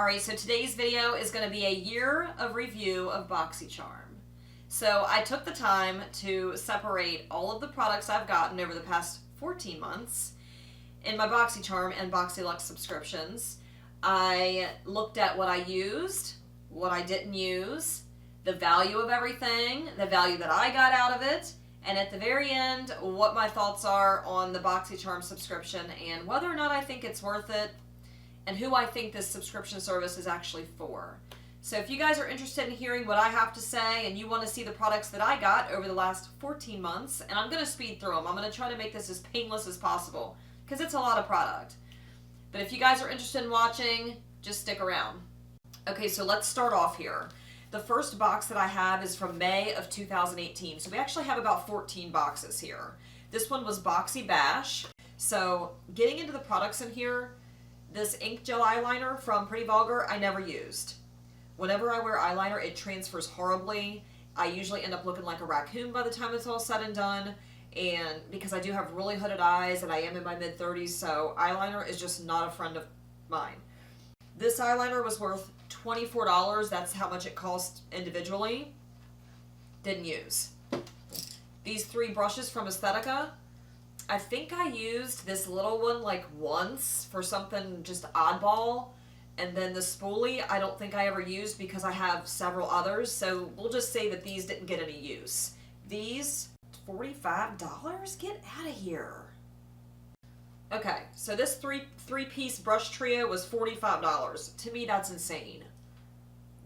Alright, so today's video is going to be a year of review of Boxycharm. So I took the time to separate all of the products I've gotten over the past 14 months in my Boxycharm and boxyluxe subscriptions. I looked at what I used, what I didn't use, the value of everything, the value that I got out of it, and at the very end, what my thoughts are on the Boxycharm subscription and whether or not I think it's worth it and who I think this subscription service is actually for. So if you guys are interested in hearing what I have to say and you want to see the products that I got over the last 14 months, and I'm going to speed through them. I'm going to try to make this as painless as possible because it's a lot of product. But if you guys are interested in watching, just stick around. Okay, so let's start off here. The first box that I have is from May of 2018. So we actually have about 14 boxes here. This one was Boxy Bash. So getting into the products in here, this ink gel eyeliner from Pretty Vulgar, I never used. Whenever I wear eyeliner, it transfers horribly. I usually end up looking like a raccoon by the time it's all said and done. And because I do have really hooded eyes and I am in my mid-30s, so eyeliner is just not a friend of mine. This eyeliner was worth $24. That's how much it cost individually. Didn't use. These three brushes from Aesthetica, I think I used this little one like once for something just oddball. And then the spoolie, I don't think I ever used because I have several others. So we'll just say that these didn't get any use. These, $45? Get out of here. Okay, so this three-piece brush trio was $45. To me, that's insane.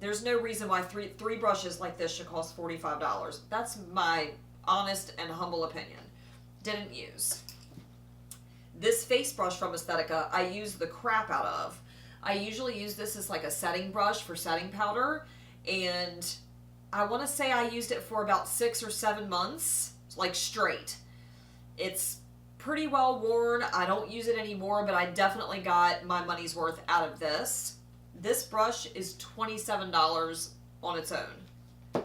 There's no reason why three brushes like this should cost $45. That's my honest and humble opinion. Didn't use. This face brush from Aesthetica, I used the crap out of. I usually use this as like a setting brush for setting powder, and I want to say I used it for about 6 or 7 months, like straight. It's pretty well worn. I don't use it anymore, but I definitely got my money's worth out of this. This brush is $27 on its own.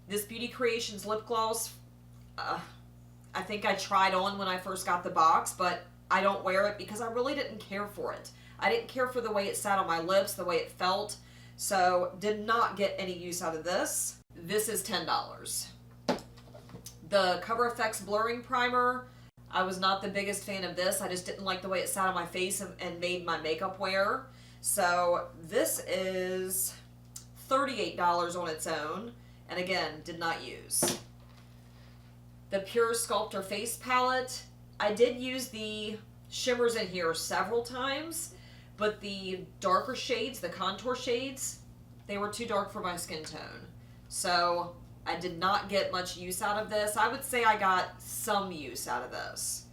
This Beauty Creations lip gloss, I think I tried on when I first got the box, but I don't wear it because I really didn't care for it. I didn't care for the way it sat on my lips, the way it felt, so did not get any use out of this. This is $10. The Cover FX Blurring Primer, I was not the biggest fan of this. I just didn't like the way it sat on my face and made my makeup wear. So this is $38 on its own, and again, did not use. The Pure Sculptor Face Palette, I did use the shimmers in here several times, but the darker shades, the contour shades, they were too dark for my skin tone. So I did not get much use out of this. I would say I got some use out of this.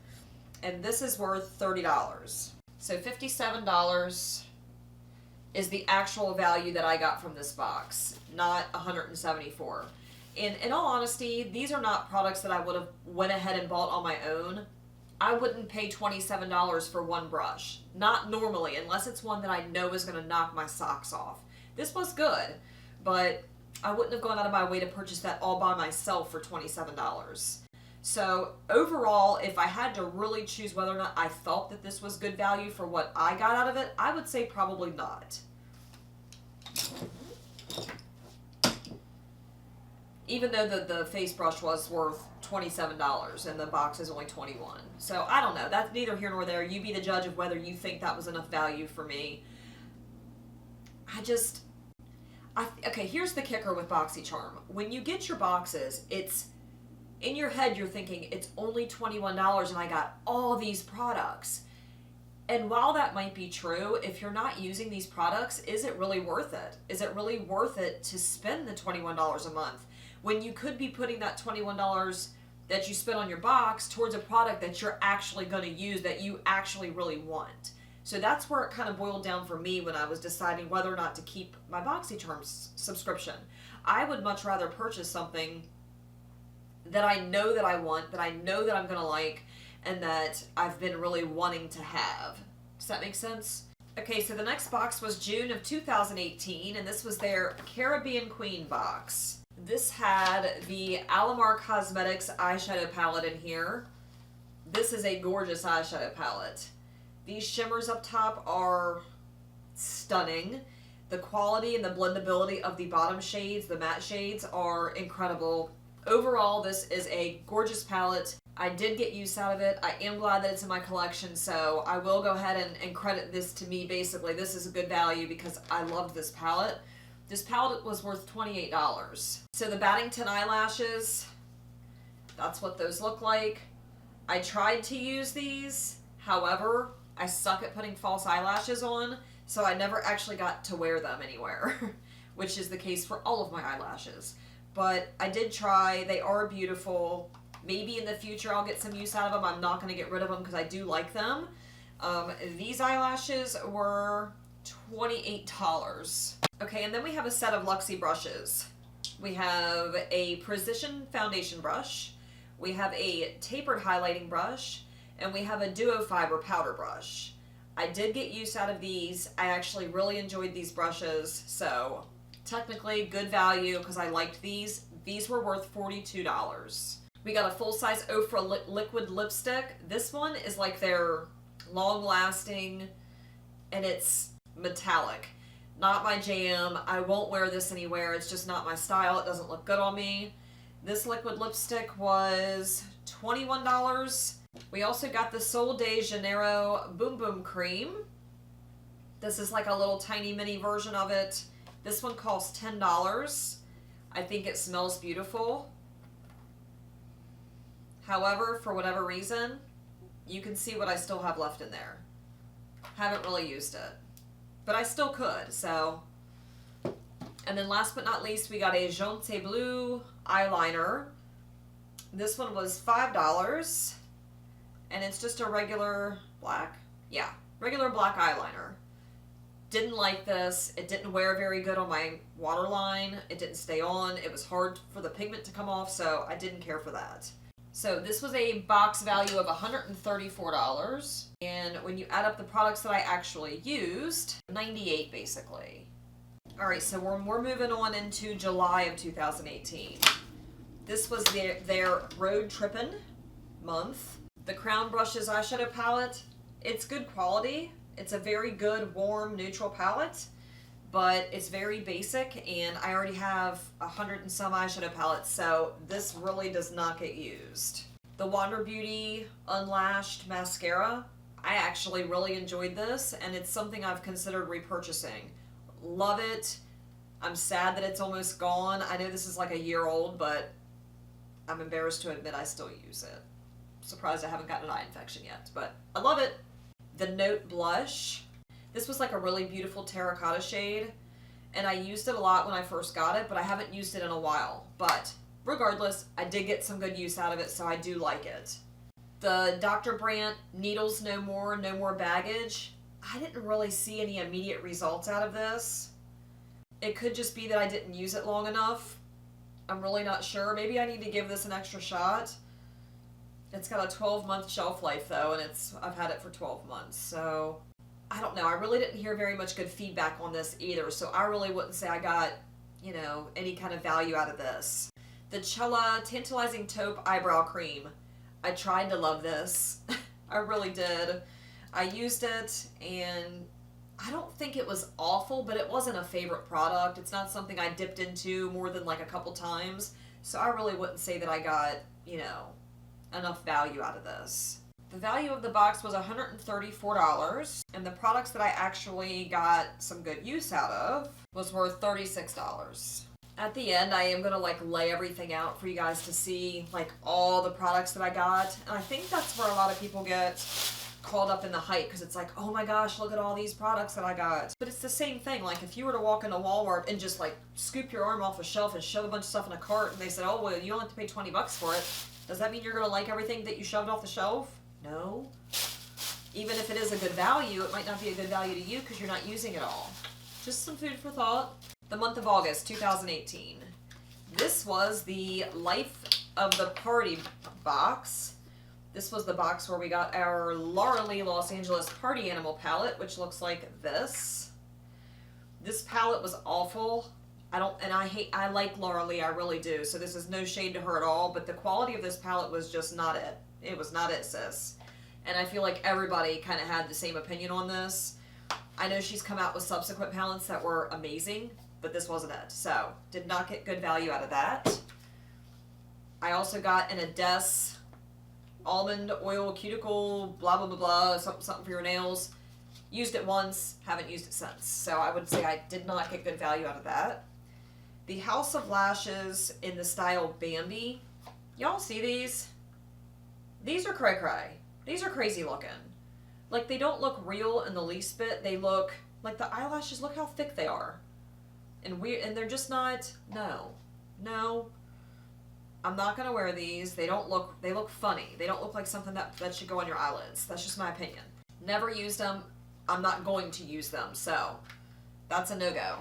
And this is worth $30. So $57 is the actual value that I got from this box, not $174. And in all honesty, these are not products that I would have went ahead and bought on my own. I wouldn't pay $27 for one brush. Not normally, unless it's one that I know is going to knock my socks off. This was good, but I wouldn't have gone out of my way to purchase that all by myself for $27. So overall, if I had to really choose whether or not I felt that this was good value for what I got out of it, I would say probably not. Even though the face brush was worth $27 and the box is only $21. So I don't know. That's neither here nor there. You be the judge of whether you think that was enough value for me. Okay, here's the kicker with Boxycharm. When you get your boxes, it's in your head you're thinking it's only $21 and I got all these products. And while that might be true, if you're not using these products, is it really worth it? Is it really worth it to spend the $21 a month when you could be putting that $21 that you spent on your box towards a product that you're actually going to use, that you actually really want? So that's where it kind of boiled down for me when I was deciding whether or not to keep my Boxycharm subscription. I would much rather purchase something that I know that I want, that I know that I'm going to like, and that I've been really wanting to have. Does that make sense? Okay, so the next box was June of 2018, and this was their Caribbean Queen box. This had the Alamar Cosmetics eyeshadow palette in here. This is a gorgeous eyeshadow palette. These shimmers up top are stunning. The quality and the blendability of the bottom shades, the matte shades, are incredible. Overall, this is a gorgeous palette. I did get use out of it. I am glad that it's in my collection, so I will go ahead and credit this to me. Basically, this is a good value because I loved this palette. This palette was worth $28. So the Battington eyelashes, that's what those look like. I tried to use these, however, I suck at putting false eyelashes on, so I never actually got to wear them anywhere, which is the case for all of my eyelashes. But I did try. They are beautiful. Maybe in the future I'll get some use out of them. I'm not going to get rid of them because I do like them. These eyelashes were $28. Okay, and then we have a set of Luxe brushes. We have a precision foundation brush. We have a tapered highlighting brush. And we have a duo fiber powder brush. I did get use out of these. I actually really enjoyed these brushes. So technically good value because I liked these. These were worth $42. We got a full-size Ofra liquid lipstick. This one is like their long-lasting, and it's metallic. Not my jam. I won't wear this anywhere. It's just not my style. It doesn't look good on me. This liquid lipstick was $21. We also got the Sol de Janeiro Boom Boom Cream. This is like a little tiny mini version of it. This one costs $10. I think it smells beautiful. However, for whatever reason, you can see what I still have left in there. Haven't really used it, but I still could, so. And then last but not least, we got a Jaune C'est Bleu eyeliner. This one was $5, and it's just a regular black? Yeah, regular black eyeliner. Didn't like this. It didn't wear very good on my waterline. It didn't stay on. It was hard for the pigment to come off, so I didn't care for that. So this was a box value of $134, and when you add up the products that I actually used, $98 basically. All right, so we're moving on into July of 2018. This was their Road Trippin' month. The Crown Brushes eyeshadow palette, it's good quality. It's a very good, warm, neutral palette, but it's very basic, and I already have 100 and some eyeshadow palettes, so this really does not get used. The Wander Beauty Unlashed Mascara, I actually really enjoyed this, and it's something I've considered repurchasing. Love it. I'm sad that it's almost gone. I know this is like a year old, but I'm embarrassed to admit I still use it. Surprised I haven't gotten an eye infection yet, but I love it. The Note Blush. This was like a really beautiful terracotta shade, and I used it a lot when I first got it, but I haven't used it in a while. But regardless, I did get some good use out of it, so I do like it. The Dr. Brandt Needles No More, No More Baggage. I didn't really see any immediate results out of this. It could just be that I didn't use it long enough. I'm really not sure. Maybe I need to give this an extra shot. It's got a 12-month shelf life though, and I've had it for 12 months, so I don't know. I really didn't hear very much good feedback on this either, so I really wouldn't say I got, any kind of value out of this. The Cella Tantalizing Taupe Eyebrow Cream. I tried to love this. I really did. I used it, and I don't think it was awful, but it wasn't a favorite product. It's not something I dipped into more than like a couple times, so I really wouldn't say that I got, enough value out of this. The value of the box was $134, and the products that I actually got some good use out of was worth $36. At the end, I am going to lay everything out for you guys to see all the products that I got, and I think that's where a lot of people get caught up in the hype, because it's like, oh my gosh, look at all these products that I got. But it's the same thing. If you were to walk into Walmart and just scoop your arm off a shelf and shove a bunch of stuff in a cart, and they said, oh well, you only have to pay $20 for it, does that mean you're going to like everything that you shoved off the shelf? No. Even if it is a good value, it might not be a good value to you because you're not using it all. Just some food for thought. The month of August 2018. This was the Life of the Party box. This was the box where we got our Laura Lee Los Angeles Party Animal palette, which looks like this. This palette was awful. I like Laura Lee, I really do, so this is no shade to her at all, but the quality of this palette was just not it. It was not it, sis. And I feel like everybody kind of had the same opinion on this. I know she's come out with subsequent palettes that were amazing, but this wasn't it. So, did not get good value out of that. I also got an Ades almond oil cuticle, blah, blah, blah, blah, something for your nails. Used it once, haven't used it since. So I would say I did not get good value out of that. The House of Lashes in the style Bambi. Y'all see these? These are cray cray. These are crazy looking. Like, they don't look real in the least bit. They look like the eyelashes, look how thick they are. And they're just not, no. I'm not gonna wear these. They look funny. They don't look like something that should go on your eyelids. That's just my opinion. Never used them. I'm not going to use them, so that's a no-go.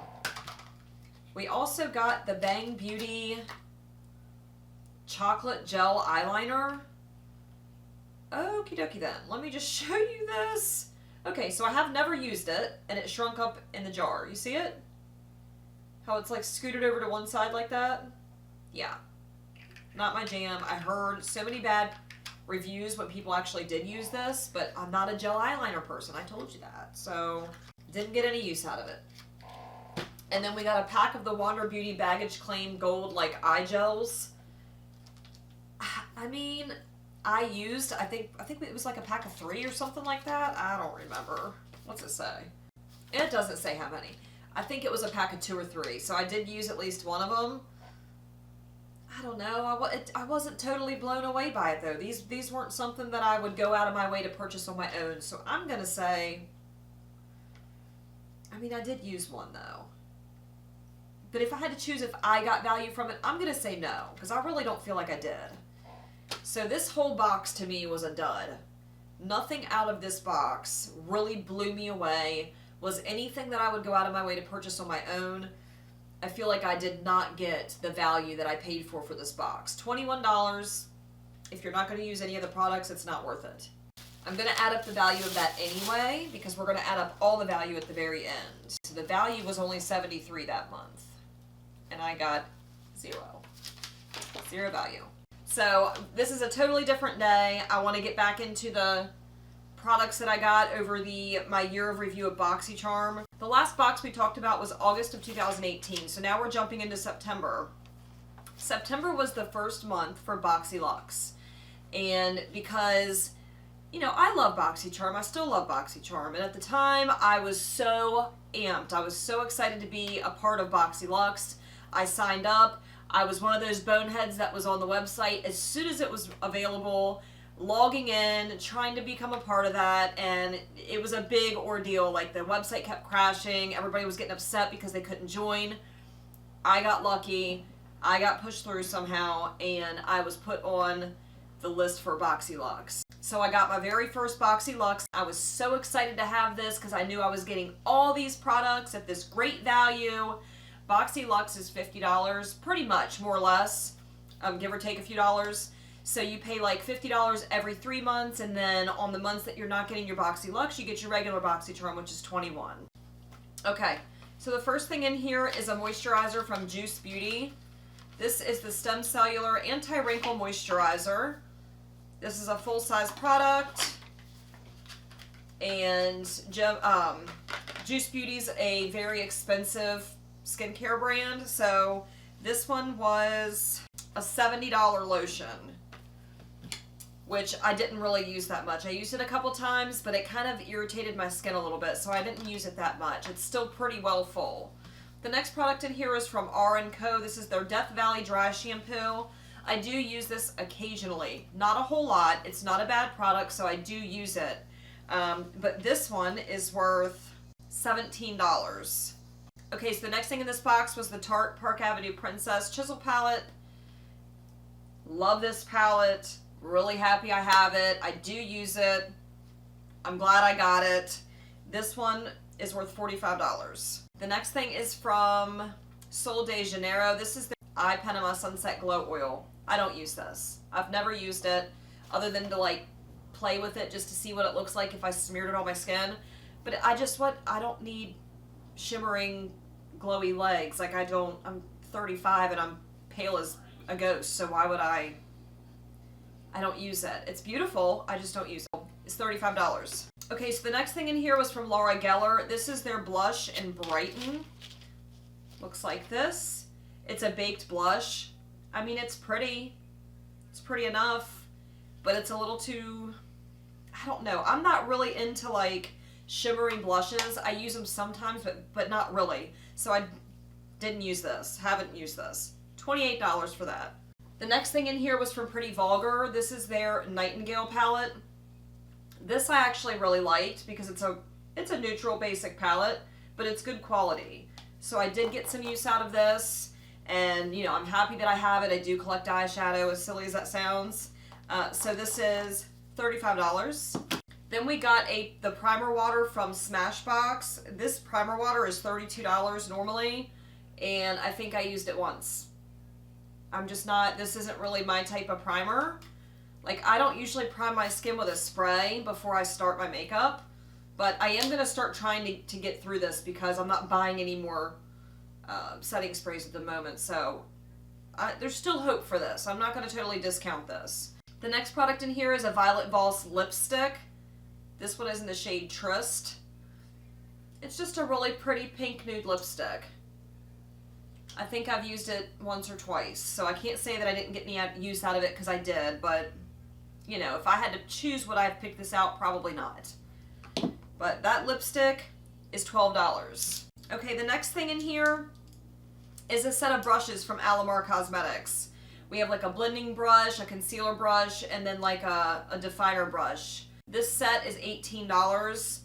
We also got the Bang Beauty chocolate gel eyeliner. Okie dokie then. Let me just show you this. Okay, so I have never used it, and it shrunk up in the jar. You see it? How it's like scooted over to one side like that? Yeah. Not my jam. I heard so many bad reviews when people actually did use this, but I'm not a gel eyeliner person. I told you that. So, didn't get any use out of it. And then we got a pack of the Wander Beauty Baggage Claim Gold like eye gels. I mean, I think it was like a pack of 3 or something like that. I don't remember. What's it say? It doesn't say how many. I think it was a pack of 2 or 3. So I did use at least one of them. I don't know. I wasn't totally blown away by it though. These weren't something that I would go out of my way to purchase on my own. So I'm gonna say, I mean, I did use one though. But if I had to choose if I got value from it, I'm gonna say no, because I really don't feel like I did. So this whole box to me was a dud. Nothing out of this box really blew me away, was anything that I would go out of my way to purchase on my own. I feel like I did not get the value that I paid for this box. $21. If you're not going to use any of the products, it's not worth it. I'm going to add up the value of that anyway, because we're going to add up all the value at the very end. So the value was only $73 that month. And I got 0. 0 value. So this is a totally different day. I want to get back into the products that I got over my year of review of Boxycharm. The last box we talked about was August of 2018, so now we're jumping into September. September was the first month for boxyluxe, and because, you know, I love Boxycharm, I still love Boxycharm, and at the time I was so amped. I was so excited to be a part of boxyluxe. I signed up. I was one of those boneheads that was on the website as soon as it was available, logging in, trying to become a part of that, and it was a big ordeal. Like, the website kept crashing, everybody was getting upset because they couldn't join. I got lucky, I got pushed through somehow, and I was put on the list for Boxyluxe. So I got my very first Boxyluxe. I was so excited to have this because I knew I was getting all these products at this great value. Boxyluxe is $50, pretty much, more or less, give or take a few dollars. So you pay like $50 every 3 months, and then on the months that you're not getting your Boxyluxe, you get your regular Boxycharm, which is $21. Okay, so the first thing in here is a moisturizer from Juice Beauty. This is the Stem Cellular Anti-Wrinkle Moisturizer. This is a full-size product, and Juice Beauty's a very expensive skincare brand, so this one was a $70 lotion, which I didn't really use that much. I used it a couple times, but it kind of irritated my skin a little bit, so I didn't use it that much. It's still pretty well full. The next product in here is from R&Co. This is their Death Valley Dry Shampoo. I do use this occasionally. Not a whole lot. It's not a bad product, so I do use it. But this one is worth $17. Okay, so the next thing in this box was the Tarte Park Avenue Princess Chisel Palette. Love this palette. Really happy I have it. I do use it. I'm glad I got it. This one is worth $45. The next thing is from Sol de Janeiro. This is the Eye Panama Sunset Glow Oil. I don't use this. I've never used it other than to like play with it just to see what it looks like if I smeared it on my skin. But I don't need shimmering glowy legs. Like, I'm 35 and I'm pale as a ghost, so why would I don't use it. It's beautiful, I just don't use it. It's $35. Okay, so the next thing in here was from Laura Geller. This is their blush in Brighton. Looks like this. It's a baked blush. I mean, it's pretty. It's pretty enough, but it's a little too, I don't know. I'm not really into like shimmery blushes. I use them sometimes, but not really. So I didn't use this. Haven't used this. $28 for that. The next thing in here was from Pretty Vulgar. This is their Nightingale palette. This I actually really liked because it's a neutral basic palette, but it's good quality. So I did get some use out of this, and you know, I'm happy that I have it. I do collect eyeshadow, as silly as that sounds. So this is $35. Then we got the primer water from Smashbox. This primer water is $32 normally, and I think I used it once. I'm just not, this isn't really my type of primer. Like, I don't usually prime my skin with a spray before I start my makeup, but I am going to start trying to get through this because I'm not buying any more setting sprays at the moment, so there's still hope for this. I'm not going to totally discount this. The next product in here is a Violet Voss lipstick. This one is in the shade Trist. It's just a really pretty pink nude lipstick. I think I've used it once or twice, so I can't say that I didn't get any use out of it because I did, but you know, if I had to choose would I have picked this out, probably not. But that lipstick is $12. Okay, the next thing in here is a set of brushes from Alamar Cosmetics. We have like a blending brush, a concealer brush, and then like a definer brush. This set is $18.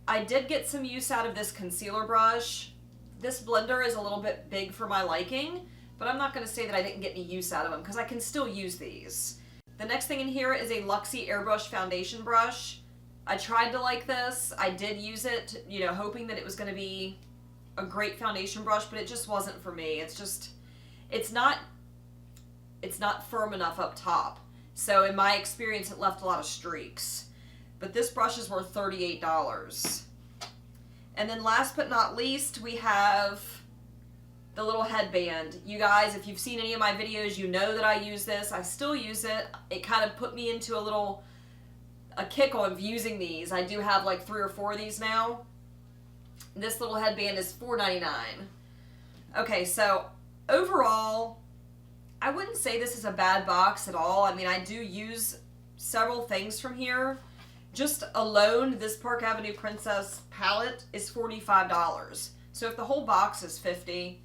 I did get some use out of this concealer brush. This blender is a little bit big for my liking, but I'm not going to say that I didn't get any use out of them because I can still use these. The next thing in here is a Luxe Airbrush Foundation Brush. I tried to like this. I did use it, you know, hoping that it was going to be a great foundation brush, but it just wasn't for me. It's not firm enough up top. So in my experience, it left a lot of streaks. But this brush is worth $38. And then last but not least, we have the little headband. You guys, if you've seen any of my videos, you know that I use this. I still use it. It kind of put me into a kick of using these. I do have like 3 or 4 of these now. This little headband is $4.99. Okay, so overall, I wouldn't say this is a bad box at all. I mean, I do use several things from here. Just alone, this Park Avenue Princess palette is $45. So if the whole box is $50,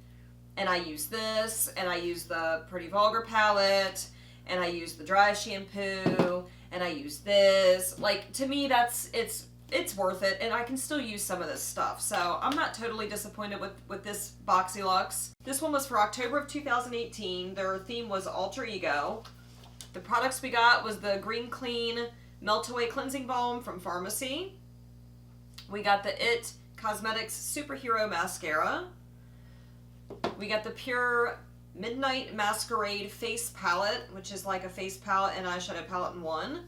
and I use this, and I use the Pretty Vulgar palette, and I use the dry shampoo, and I use this, like, to me, it's worth it, and I can still use some of this stuff. So I'm not totally disappointed with this BoxyLuxe. This one was for October of 2018. Their theme was Alter Ego. The products we got was the Green Clean Melt Away Cleansing Balm from Pharmacy. We got the IT Cosmetics Superhero Mascara. We got the Pure Midnight Masquerade Face Palette, which is like a face palette and eyeshadow palette in one.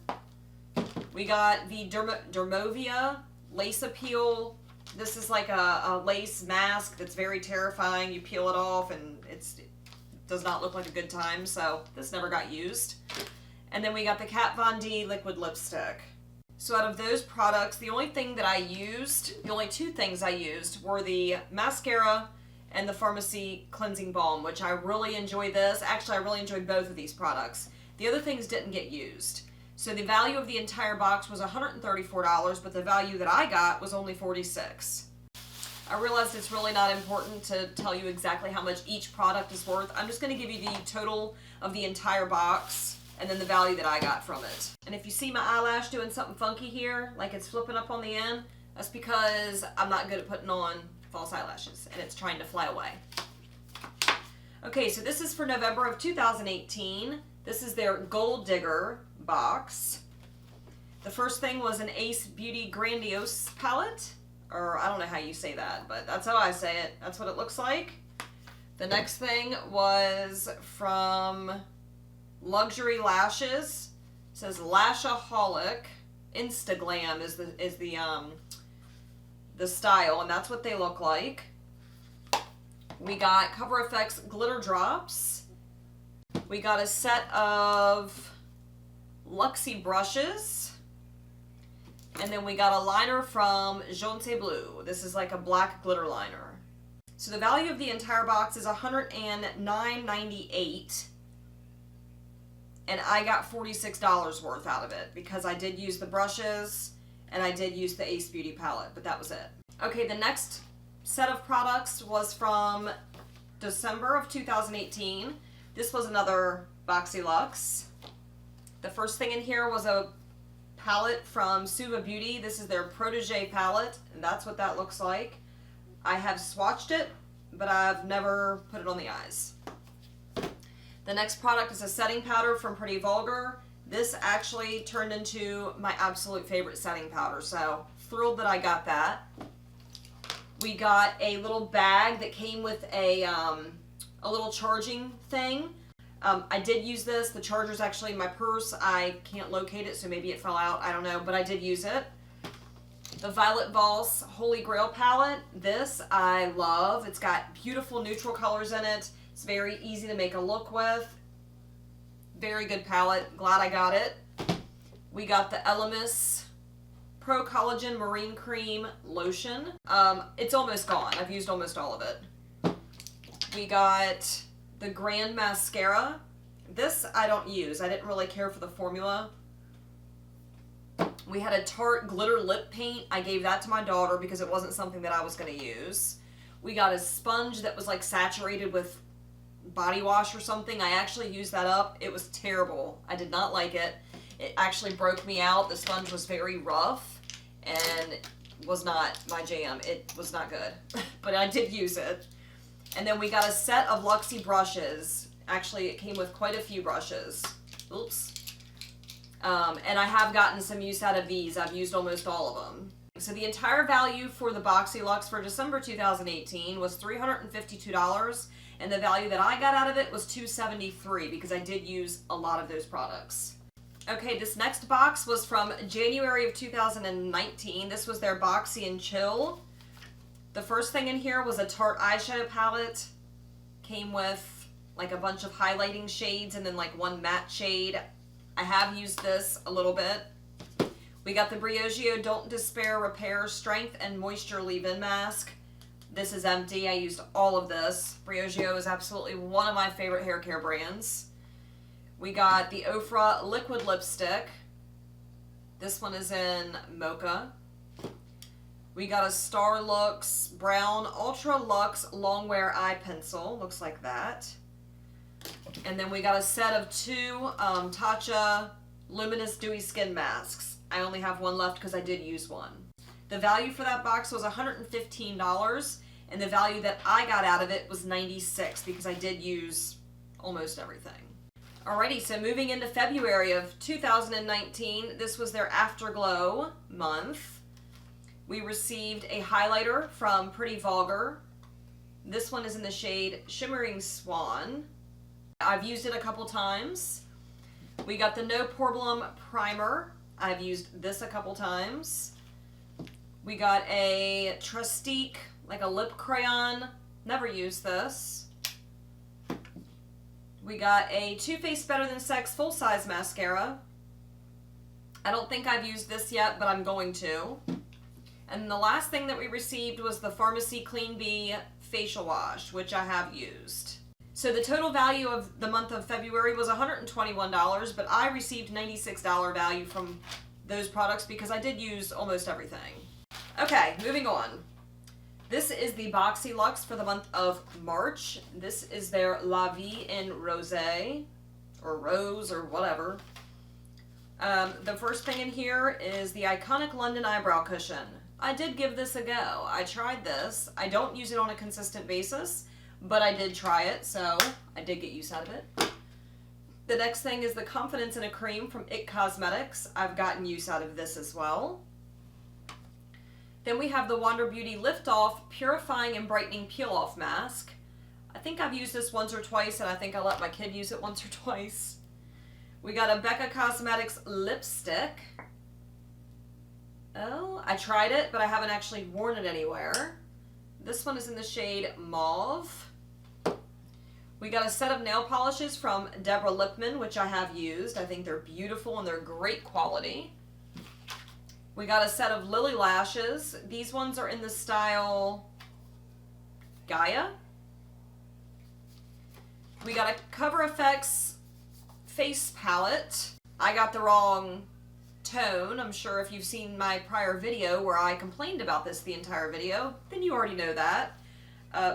We got the Dermovia Lace Appeal. This is like a lace mask that's very terrifying. You peel it off and it does not look like a good time, so this never got used. And then we got the Kat Von D Liquid Lipstick. So out of those products, the only two things I used were the mascara and the Pharmacy Cleansing Balm, which I really enjoy this. Actually, I really enjoyed both of these products. The other things didn't get used. So the value of the entire box was $134, but the value that I got was only $46. I realized it's really not important to tell you exactly how much each product is worth. I'm just going to give you the total of the entire box and then the value that I got from it. And if you see my eyelash doing something funky here, like it's flipping up on the end, that's because I'm not good at putting on false eyelashes and it's trying to fly away. Okay, so this is for November of 2018. This is their Gold Digger box. The first thing was an Ace Beauty Grandiose palette, or I don't know how you say that, but that's how I say it. That's what it looks like. The next thing was from Luxury Lashes. It says Lashaholic. Instaglam is the style, and that's what they look like. We got Cover FX Glitter Drops. We got a set of Luxe brushes. And then we got a liner from Je ne sais bleu. This is like a black glitter liner. So the value of the entire box is $109.98. And I got $46 worth out of it because I did use the brushes and I did use the Ace Beauty palette, but that was it. Okay, the next set of products was from December of 2018. This was another Boxy Luxe. The first thing in here was a palette from Suva Beauty. This is their Protégé palette, and that's what that looks like. I have swatched it, but I've never put it on the eyes. The next product is a setting powder from Pretty Vulgar. This actually turned into my absolute favorite setting powder, so thrilled that I got that. We got a little bag that came with a little charging thing. I did use this. The charger's actually in my purse. I can't locate it, so maybe it fell out. I don't know, but I did use it. The Violet Valse Holy Grail palette. This I love. It's got beautiful neutral colors in it. It's very easy to make a look with. Very good palette. Glad I got it. We got the Elemis Pro Collagen Marine Cream Lotion. It's almost gone. I've used almost all of it. We got the Grand Mascara. This I don't use. I didn't really care for the formula. We had a Tarte Glitter Lip Paint. I gave that to my daughter because it wasn't something that I was going to use. We got a sponge that was like saturated with body wash or something. I actually used that up. It was terrible. I did not like it. It actually broke me out. The sponge was very rough and was not my jam. It was not good, but I did use it. And then we got a set of Luxe brushes. Actually, it came with quite a few brushes. Oops. And I have gotten some use out of these. I've used almost all of them. So the entire value for the Boxy Luxe for December 2018 was $352, and the value that I got out of it was $273 because I did use a lot of those products. Okay, this next box was from January of 2019. This was their Boxy and Chill. The first thing in here was a Tarte eyeshadow palette. Came with like a bunch of highlighting shades and then like one matte shade. I have used this a little bit. We got the Briogeo Don't Despair Repair Strength and Moisture Leave-In Mask. This is empty. I used all of this. Briogeo is absolutely one of my favorite hair care brands. We got the Ofra Liquid Lipstick. This one is in Mocha. We got a Star Luxe Brown Ultra Luxe Longwear Eye Pencil. Looks like that. And then we got a set of two Tatcha Luminous Dewy Skin Masks. I only have one left because I did use one. The value for that box was $115, and the value that I got out of it was $96 because I did use almost everything. Alrighty, so moving into February of 2019, this was their Afterglow month. We received a highlighter from Pretty Vulgar. This one is in the shade Shimmering Swan. I've used it a couple times. We got the No Problem Primer. I've used this a couple times. We got a Trustique, like a lip crayon. Never used this. We got a Too Faced Better Than Sex full-size mascara. I don't think I've used this yet, but I'm going to. And the last thing that we received was the Pharmacy Clean Bee facial wash, which I have used. So the total value of the month of February was $121, but I received $96 value from those products because I did use almost everything. Okay, moving on. This is the Boxy Luxe for the month of March. This is their La Vie in Rosé, or Rose, or whatever. The first thing in here is the iconic London Eyebrow Cushion. I did give this a go. I tried this. I don't use it on a consistent basis, but I did try it, so I did get use out of it. The next thing is the Confidence in a Cream from IT Cosmetics. I've gotten use out of this as well. Then we have the Wander Beauty Lift Off Purifying and Brightening Peel Off Mask. I think I've used this once or twice, and I think I let my kid use it once or twice. We got a Becca Cosmetics lipstick. Oh, I tried it, but I haven't actually worn it anywhere. This one is in the shade Mauve. We got a set of nail polishes from Deborah Lippmann, which I have used. I think they're beautiful and they're great quality. We got a set of Lily lashes. These ones are in the style Gaia. We got a Cover FX face palette. I got the wrong tone. I'm sure if you've seen my prior video where I complained about this the entire video, then you already know that.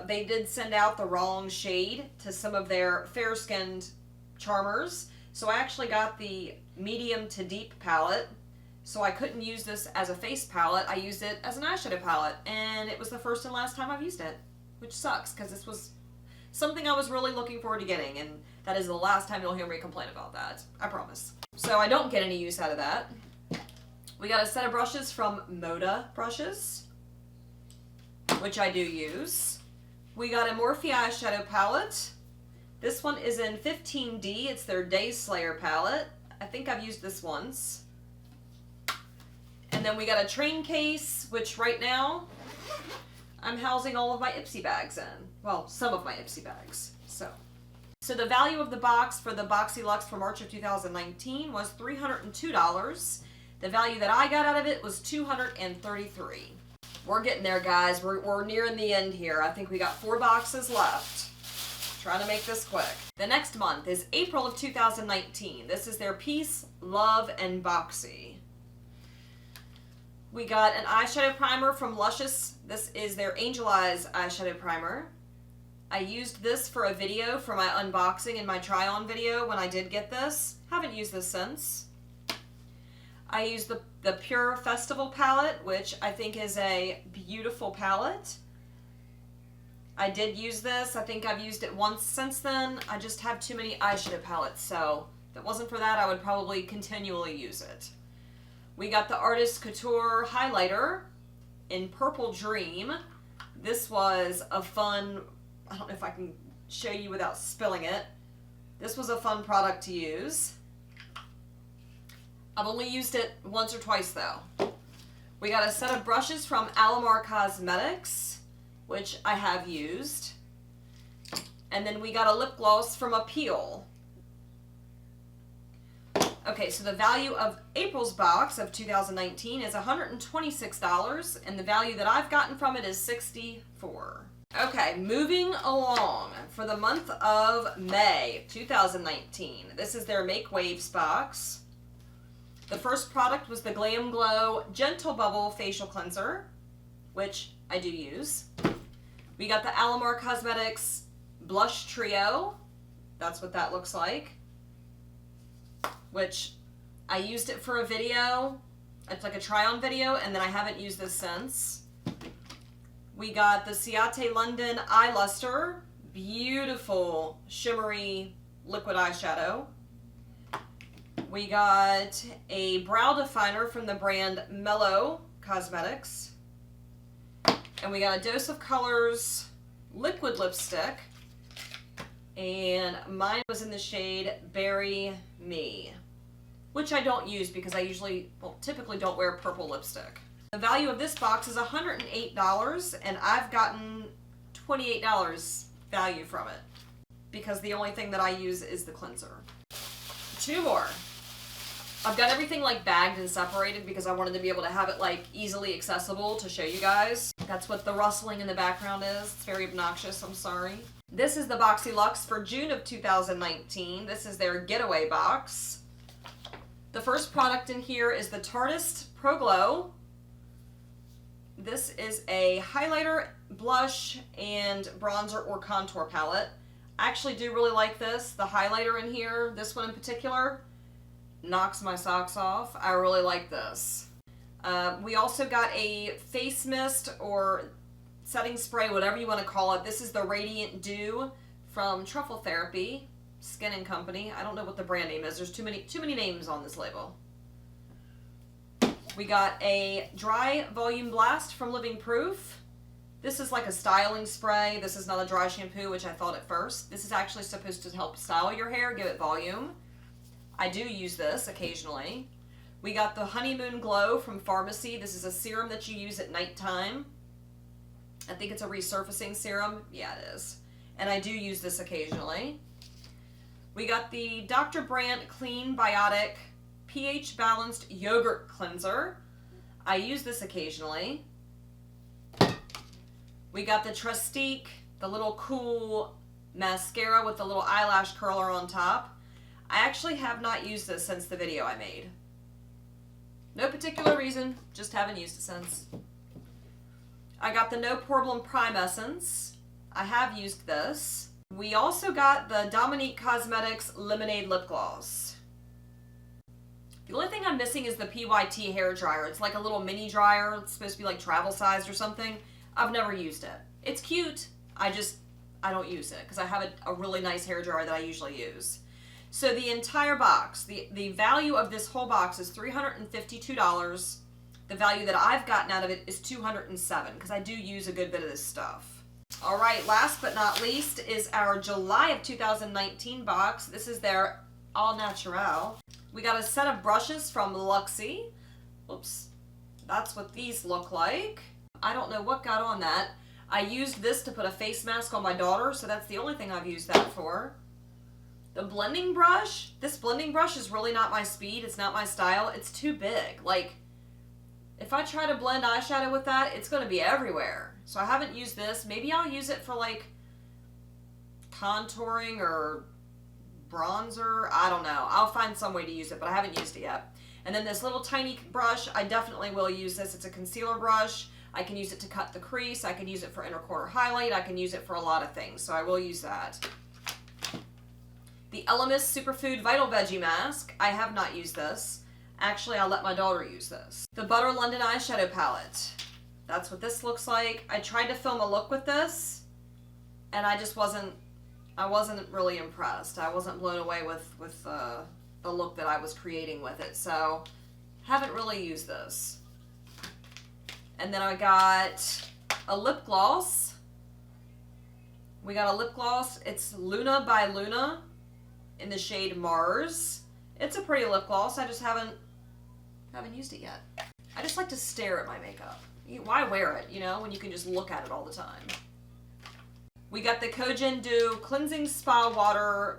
They did send out the wrong shade to some of their fair-skinned charmers. So I actually got the medium to deep palette. So I couldn't use this as a face palette. I used it as an eyeshadow palette. And it was the first and last time I've used it. Which sucks, because this was something I was really looking forward to getting. And that is the last time you'll hear me complain about that. I promise. So I don't get any use out of that. We got a set of brushes from Moda Brushes, which I do use. We got a Morphe eyeshadow palette. This one is in 15D. It's their Day Slayer palette. I think I've used this once. And then we got a train case, which right now I'm housing all of my Ipsy bags in. Well, some of my Ipsy bags. So the value of the box for the Boxyluxe for March of 2019 was $302. The value that I got out of it was $233. We're getting there, guys. We're nearing the end here. I think we got 4 boxes left. Trying to make this quick. The next month is April of 2019. This is their Peace, Love, and Boxy. We got an eyeshadow primer from Luxe. This is their Angel Eyes eyeshadow primer. I used this for a video for my unboxing and my try-on video when I did get this. Haven't used this since. I used the Pure Festival palette, which I think is a beautiful palette. I did use this. I think I've used it once since then. I just have too many eyeshadow palettes, so if it wasn't for that, I would probably continually use it. We got the Artist Couture highlighter in Purple Dream. This was a fun, I don't know if I can show you without spilling it. This was a fun product to use. I've only used it once or twice though. We got a set of brushes from Alamar Cosmetics, which I have used. And then we got a lip gloss from Appeal. Okay, so the value of April's box of 2019 is $126, and the value that I've gotten from it is $64. Okay, moving along. For the month of May 2019, this is their Make Waves box. The first product was the Glam Glow Gentle Bubble Facial Cleanser, which I do use. We got the Alamar Cosmetics Blush Trio. That's what that looks like. Which I used it for a video. It's like a try-on video, and then I haven't used this since. We got the Ciate London Eye Luster. Beautiful shimmery liquid eyeshadow. We got a brow definer from the brand Mellow Cosmetics. And we got a Dose of Colors liquid lipstick. And mine was in the shade Berry Me, which I don't use because I typically don't wear purple lipstick. The value of this box is $108, and I've gotten $28 value from it because the only thing that I use is the cleanser. 2 more. I've got everything like bagged and separated because I wanted to be able to have it like easily accessible to show you guys. That's what the rustling in the background is. It's very obnoxious, I'm sorry. This is the Boxyluxe for June of 2019. This is their Getaway box. The first product in here is the Tarteist Pro Glow. This is a highlighter, blush, and bronzer or contour palette. I actually do really like this. The highlighter in here, this one in particular, knocks my socks off. I really like this. We also got a face mist or setting spray, whatever you want to call it. This is the Radiant Dew from Truffle Therapy Skin and Company. I don't know what the brand name is. There's too many names on this label. We got a Dry Volume Blast from Living Proof. This is like a styling spray. This is not a dry shampoo, which I thought at first. This is actually supposed to help style your hair, give it volume. I do use this occasionally. We got the Honeymoon Glow from Pharmacy. This is a serum that you use at nighttime. I think it's a resurfacing serum. Yeah, it is. And I do use this occasionally. We got the Dr. Brandt Clean Biotic pH Balanced Yogurt Cleanser. I use this occasionally. We got the Trustique, the little cool mascara with the little eyelash curler on top. I actually have not used this since the video I made. No particular reason, just haven't used it since. I got the No Problem Prime Essence. I have used this. We also got the Dominique Cosmetics Lemonade Lip Gloss. The only thing I'm missing is the PYT hair dryer. It's like a little mini dryer. It's supposed to be like travel sized or something. I've never used it. It's cute. I don't use it because I have a really nice hair dryer that I usually use. So the entire box, the value of this whole box is $352. The value that I've gotten out of it is $207 because I do use a good bit of this stuff. All right, last but not least is our July of 2019 box. This is their All Natural. We got a set of brushes from Luxe. Oops, that's what these look like. I don't know what got on that. I used this to put a face mask on my daughter, so that's the only thing I've used that for. The blending brush, this blending brush is really not my speed. It's not my style. It's too big. Like, if I try to blend eyeshadow with that, it's going to be everywhere. So I haven't used this. Maybe I'll use it for like contouring or bronzer. I don't know. I'll find some way to use it, but I haven't used it yet. And then this little tiny brush, I definitely will use this. It's a concealer brush. I can use it to cut the crease. I can use it for inner corner highlight. I can use it for a lot of things, so I will use that. The Elemis Superfood Vital Veggie Mask. I have not used this. Actually, I'll let my daughter use this. The Butter London Eyeshadow Palette. That's what this looks like. I tried to film a look with this, and I wasn't really impressed. I wasn't blown away with the look that I was creating with it, so haven't really used this. And then I got a lip gloss. We got a lip gloss. It's Luna by Luna in the shade Mars. It's a pretty lip gloss. I just haven't used it yet. I just like to stare at my makeup. Why wear it, you know, when you can just look at it all the time? We got the Kojin Dew Cleansing Spa Water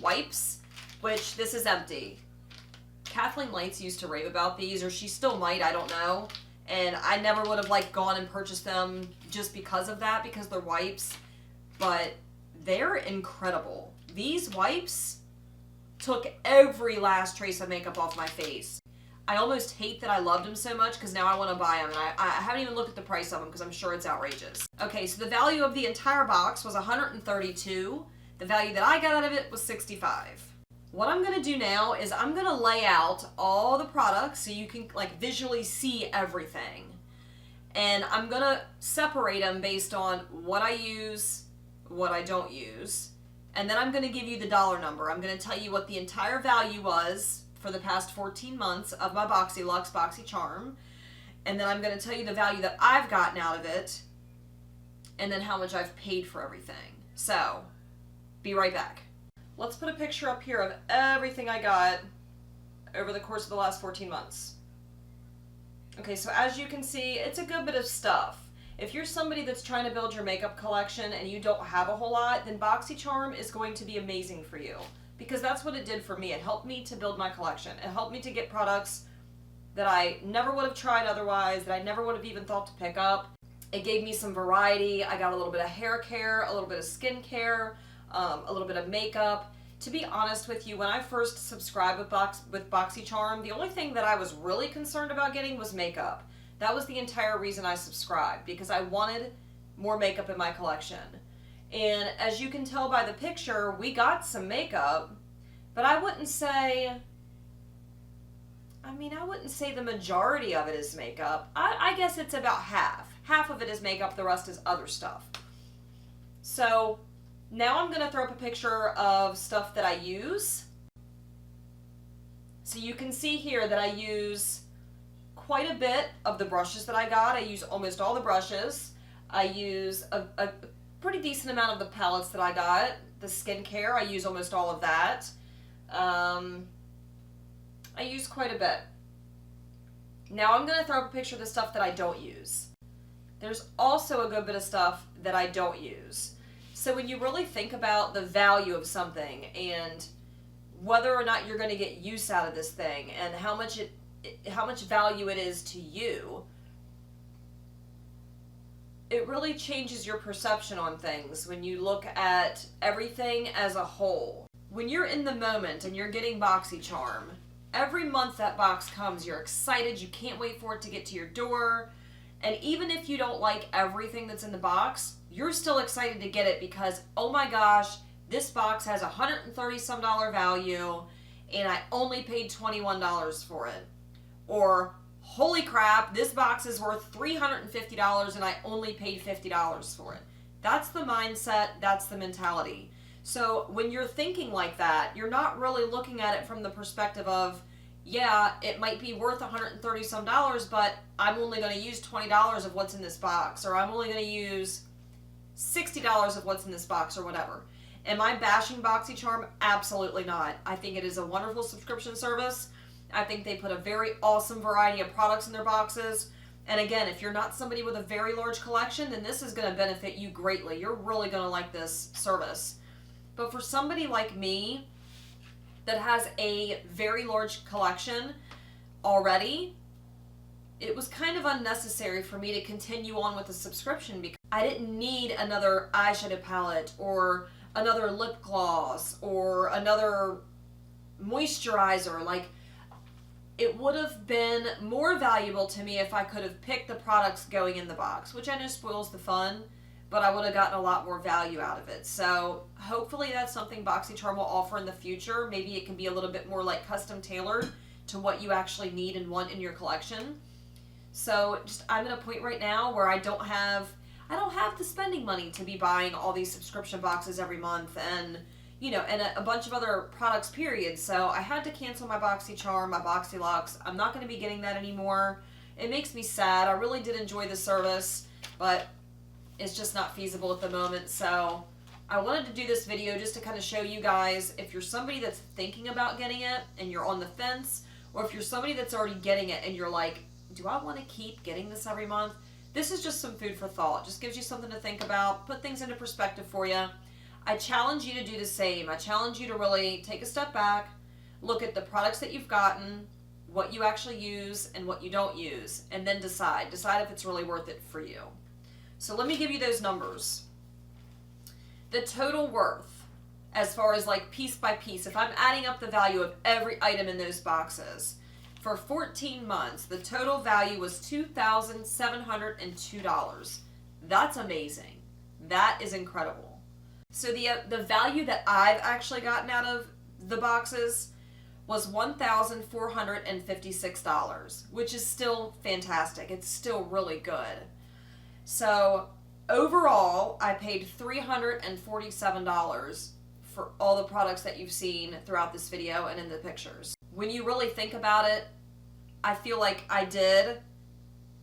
wipes, which this is empty. Kathleen Lights used to rave about these, or she still might, I don't know. And I never would have like gone and purchased them just because of that, because they're wipes. But they're incredible. These wipes took every last trace of makeup off my face. I almost hate that I loved them so much because now I want to buy them, and I haven't even looked at the price of them because I'm sure it's outrageous. Okay, so the value of the entire box was $132. The value that I got out of it was $65. What I'm going to do now is I'm going to lay out all the products so you can like visually see everything. And I'm going to separate them based on what I use, what I don't use. And then I'm going to give you the dollar number. I'm going to tell you what the entire value was for the past 14 months of my BoxyLuxe Boxycharm. And then I'm going to tell you the value that I've gotten out of it. And then how much I've paid for everything. So, be right back. Let's put a picture up here of everything I got over the course of the last 14 months. Okay, so as you can see, it's a good bit of stuff. If you're somebody that's trying to build your makeup collection and you don't have a whole lot, then Boxycharm is going to be amazing for you. Because that's what it did for me. It helped me to build my collection. It helped me to get products that I never would have tried otherwise, that I never would have even thought to pick up. It gave me some variety. I got a little bit of hair care, a little bit of skin care, a little bit of makeup. To be honest with you, when I first subscribed with Boxycharm, the only thing that I was really concerned about getting was makeup. That was the entire reason I subscribed, because I wanted more makeup in my collection. And as you can tell by the picture, we got some makeup, but I wouldn't say the majority of it is makeup. I guess it's about half. Half of it is makeup, the rest is other stuff. So now I'm going to throw up a picture of stuff that I use. So you can see here that I use quite a bit of the brushes that I got. I use almost all the brushes. I use a pretty decent amount of the palettes that I got. The skincare, I use almost all of that. I use quite a bit. Now I'm going to throw up a picture of the stuff that I don't use. There's also a good bit of stuff that I don't use. So when you really think about the value of something and whether or not you're going to get use out of this thing and how much it value it is to you, it really changes your perception on things when you look at everything as a whole. When you're in the moment and you're getting Boxycharm, every month that box comes, you're excited, you can't wait for it to get to your door. And even if you don't like everything that's in the box, you're still excited to get it because, oh my gosh, this box has $130 some value and I only paid $21 for it. Or, holy crap, this box is worth $350 and I only paid $50 for it. That's the mindset, that's the mentality. So when you're thinking like that, you're not really looking at it from the perspective of, yeah, it might be worth $130 some, but I'm only going to use $20 of what's in this box, or I'm only going to use $60 of what's in this box, or whatever. Am I bashing Boxycharm? Absolutely not. I think it is a wonderful subscription service. I think they put a very awesome variety of products in their boxes. And again, if you're not somebody with a very large collection, then this is going to benefit you greatly. You're really going to like this service. But for somebody like me that has a very large collection already, it was kind of unnecessary for me to continue on with the subscription because I didn't need another eyeshadow palette or another lip gloss or another moisturizer. Like, it would have been more valuable to me if I could have picked the products going in the box, which I know spoils the fun, but I would have gotten a lot more value out of it. So hopefully that's something Boxycharm will offer in the future. Maybe it can be a little bit more like custom tailored to what you actually need and want in your collection. So just, I'm at a point right now where I don't have the spending money to be buying all these subscription boxes every month and, you know, and a bunch of other products, period. So I had to cancel my Boxycharm, my boxyluxe. I'm not going to be getting that anymore. It makes me sad. I really did enjoy the service, but it's just not feasible at the moment. So I wanted to do this video just to kind of show you guys, if you're somebody that's thinking about getting it and you're on the fence, or if you're somebody that's already getting it and you're like, do I want to keep getting this every month? This is just some food for thought. Just gives you something to think about, put things into perspective for you. I challenge you to do the same. I challenge you to really take a step back, look at the products that you've gotten, what you actually use and what you don't use, and then decide if it's really worth it for you. So let me give you those numbers. The total worth, as far as like piece by piece, if I'm adding up the value of every item in those boxes, for 14 months, the total value was $2,702. That's amazing. That is incredible. So the value that I've actually gotten out of the boxes was $1,456, which is still fantastic. It's still really good. So overall, I paid $347 for all the products that you've seen throughout this video and in the pictures. When you really think about it, I feel like I did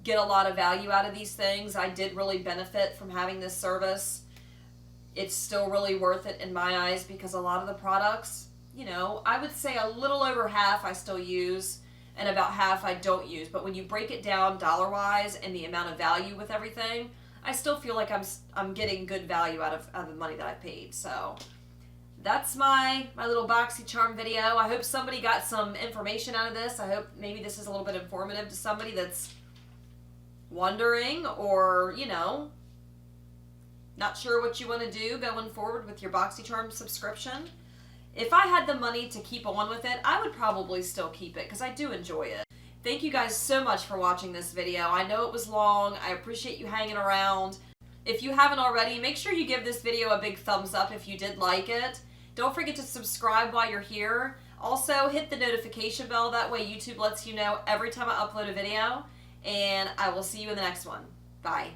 get a lot of value out of these things. I did really benefit from having this service. It's still really worth it in my eyes because a lot of the products, you know, I would say a little over half I still use and about half I don't use. But when you break it down dollar-wise and the amount of value with everything, I still feel like I'm getting good value out of the money that I paid. So that's my little Boxycharm video. I hope somebody got some information out of this. I hope maybe this is a little bit informative to somebody that's wondering or, you know, not sure what you want to do going forward with your Boxycharm subscription. If I had the money to keep on with it, I would probably still keep it because I do enjoy it. Thank you guys so much for watching this video. I know it was long. I appreciate you hanging around. If you haven't already, make sure you give this video a big thumbs up if you did like it. Don't forget to subscribe while you're here. Also, hit the notification bell. That way YouTube lets you know every time I upload a video. And I will see you in the next one. Bye.